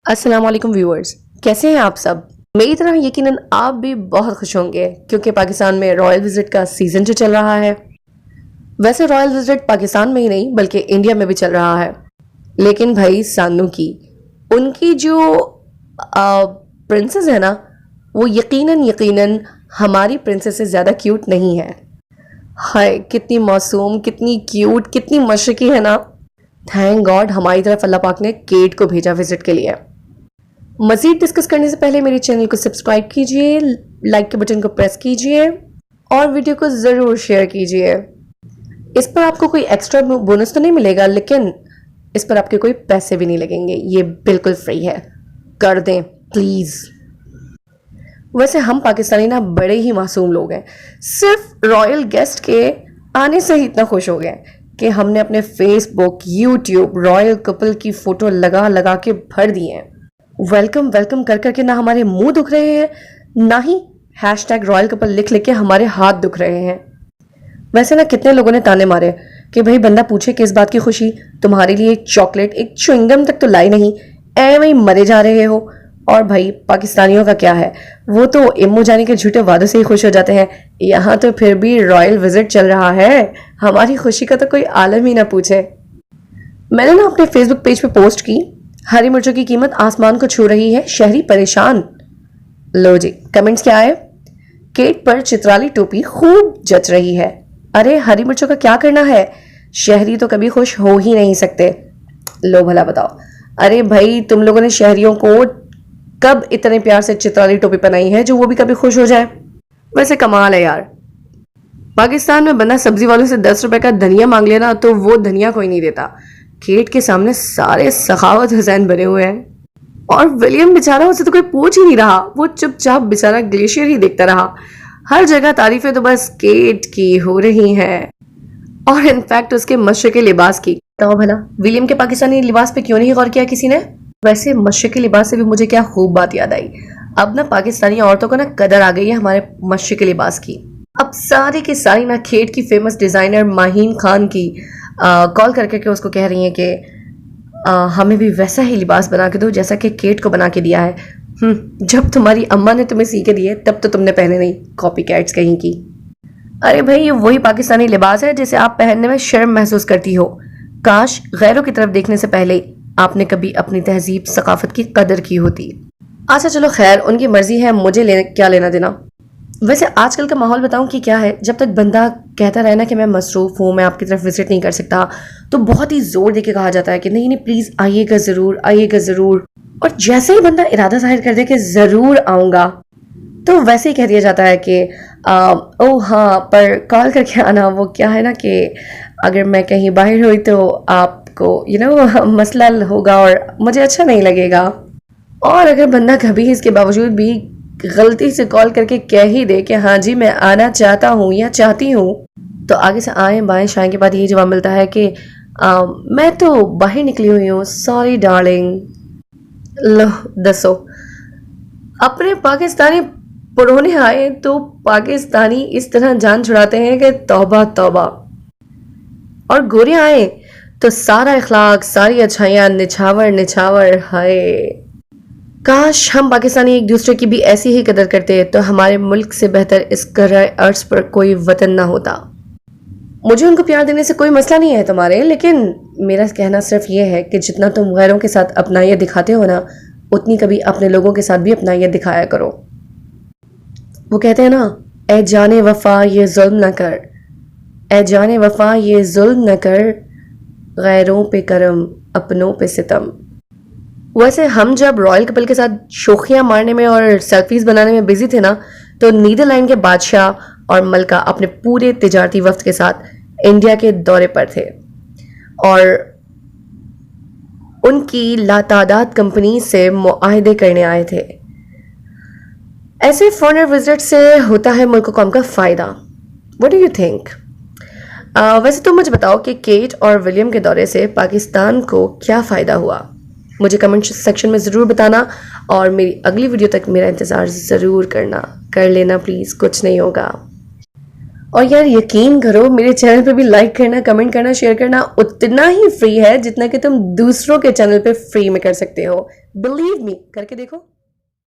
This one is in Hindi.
अस्सलाम वालेकुम व्यूअर्स, कैसे हैं आप सब। मेरी तरह यकीनन आप भी बहुत खुश होंगे क्योंकि पाकिस्तान में रॉयल विजिट का सीजन जो चल रहा है। वैसे रॉयल विजिट पाकिस्तान में ही नहीं बल्कि इंडिया में भी चल रहा है। लेकिन भाई सानू की उनकी जो प्रिंसेस है ना, वो यकीनन यकीनन हमारी प्रिंसेस से ज़्यादा क्यूट नहीं है। हाय कितनी मासूम, कितनी क्यूट, कितनी मशरकी है ना। थैंक गॉड हमारी तरफ अल्लाह पाक ने केट को भेजा विजिट के लिए। मजीद डिस्कस करने से पहले मेरे चैनल को सब्सक्राइब कीजिए, लाइक के बटन को प्रेस कीजिए और वीडियो को ज़रूर शेयर कीजिए। इस पर आपको कोई एक्स्ट्रा बोनस तो नहीं मिलेगा, लेकिन इस पर आपके कोई पैसे भी नहीं लगेंगे, ये बिल्कुल फ्री है। कर दें प्लीज़। वैसे हम पाकिस्तानी ना बड़े ही मासूम लोग हैं। सिर्फ रॉयल गेस्ट के आने से ही इतना खुश हो गए कि हमने अपने फेसबुक, यूट्यूब रॉयल कपल की फ़ोटो लगा लगा के भर दिए हैं। वेलकम वेलकम कर करके ना हमारे मुंह दुख रहे हैं, ना ही हैशटैग रॉयल कपल लिख लिख के हमारे हाथ दुख रहे हैं। वैसे ना कितने लोगों ने ताने मारे कि भाई बंदा पूछे किस बात की खुशी, तुम्हारे लिए एक चॉकलेट, एक च्युइंगम तक तो लाई नहीं, वही मरे जा रहे हो। और भाई पाकिस्तानियों का क्या है, वो तो इम्मू जाने के झूठे वादों से ही खुश हो जाते हैं। यहाँ तो फिर भी रॉयल विजिट चल रहा है, हमारी खुशी का तो कोई आलम ही ना पूछे। मैंने ना अपने फेसबुक पेज पे पोस्ट की, हरी मिर्चों की कीमत आसमान को छू रही है, शहरी परेशान। लो जी कमेंट्स क्या आए। केट पर चित्राली टोपी खूब जच रही है। अरे हरी मिर्चों का क्या करना है, शहरी तो कभी खुश हो ही नहीं सकते। लो भला बताओ। अरे भाई तुम लोगों ने शहरियों को कब इतने प्यार से चित्राली टोपी पहनाई है जो वो भी कभी खुश हो जाए। वैसे कमाल है यार, पाकिस्तान में बंदा सब्जी वालों से 10 रुपए का धनिया मांग लेना तो वो धनिया कोई नहीं देता। केट के सामने सारे सखावत हुसैन बने हुए हैं और विलियम बेचारा, उसे तो कोई पूछ ही नहीं रहा, वो चुपचाप बेचारा ग्लेशियर ही देखता रहा। हर जगह तारीफें तो बस केट की हो रही हैं और इनफैक्ट उसके मशरक़ी लिबास की। तो भला विलियम के पाकिस्तानी लिबास पे क्यों नहीं गौर किया किसी ने। वैसे मशरक़ी लिबास से भी मुझे क्या खूब बात याद आई। अब ना पाकिस्तानी औरतों को ना कदर आ गई है हमारे मशरक़ी लिबास की। अब सारी की सारी ना खेत की फेमस डिज़ाइनर माहीन खान की कॉल करके के उसको कह रही हैं कि हमें भी वैसा ही लिबास बना के दो जैसा कि केट को बना के दिया है। जब तुम्हारी अम्मा ने तुम्हें सी के दिए तब तो तुमने पहने नहीं, कॉपी कैट्स कहीं की। अरे भाई ये वही पाकिस्तानी लिबास है जिसे आप पहनने में शर्म महसूस करती हो। काश गैरों की तरफ देखने से पहले आपने कभी अपनी तहजीब सकाफत की कदर की होती। अच्छा चलो खैर, उनकी मर्जी है, मुझे क्या लेना देना। वैसे आजकल का माहौल बताऊं कि क्या है। जब तक बंदा कहता रहे ना कि मैं मसरूफ़ हूँ, मैं आपकी तरफ विजिट नहीं कर सकता, तो बहुत ही जोर देके कहा जाता है कि नहीं नहीं प्लीज़ आइएगा ज़रूर, आइएगा ज़रूर। और जैसे ही बंदा इरादा जाहिर कर दे कि ज़रूर आऊँगा, तो वैसे ही कह दिया जाता है कि ओह हाँ पर कॉल करके आना। वो क्या है ना कि अगर मैं कहीं बाहर हुई तो आपको मसला होगा और मुझे अच्छा नहीं लगेगा। और अगर बंदा कभी इसके बावजूद भी गलती से कॉल करके कह ही दे कि हाँ जी मैं आना चाहता हूँ या चाहती हूँ, तो आगे से आए बाएं शाएं के बाद यही जवाब मिलता है कि मैं तो बाहर निकली हुई हूँ, सॉरी डार्लिंग। लो दसो, अपने पाकिस्तानी पढ़ोने आए तो पाकिस्तानी इस तरह जान छुड़ाते हैं कि तौबा तौबा। और गोरे आए तो सारा इखलाक, सारी अच्छाइयाँ निछावर निछावर। हाय काश हम पाकिस्तानी एक दूसरे की भी ऐसी ही कदर करते तो हमारे मुल्क से बेहतर इस करए अर्ज पर कोई वतन ना होता। मुझे उनको प्यार देने से कोई मसला नहीं है तुम्हारे, लेकिन मेरा कहना सिर्फ ये है कि जितना तुम गैरों के साथ अपनाइयत दिखाते हो ना, उतनी कभी अपने लोगों के साथ भी अपनाइयत दिखाया करो। वो कहते हैं ना, ए जाने वफा ये जुल्म न कर, ए जाने वफा ये जुल्म न कर, गैरों पे करम अपनों पे सितम। वैसे हम जब रॉयल कपल के साथ शोखियाँ मारने में और सेल्फीज बनाने में बिजी थे ना, तो नीदरलैंड के बादशाह और मलका अपने पूरे तिजारती वफ्द के साथ इंडिया के दौरे पर थे और उनकी लातादाद कंपनी से मुआहदे करने आए थे। ऐसे फॉरेनर विजिट से होता है मुल्क कौम का फ़ायदा। What do you think. वैसे तो मुझे बताओ कि केट और विलियम के दौरे से पाकिस्तान को क्या फ़ायदा हुआ। मुझे कमेंट सेक्शन में ज़रूर बताना और मेरी अगली वीडियो तक मेरा इंतज़ार ज़रूर कर लेना प्लीज़, कुछ नहीं होगा। और यार यकीन करो, मेरे चैनल पे भी लाइक करना, कमेंट करना, शेयर करना उतना ही फ्री है जितना कि तुम दूसरों के चैनल पे फ्री में कर सकते हो। बिलीव मी, करके देखो।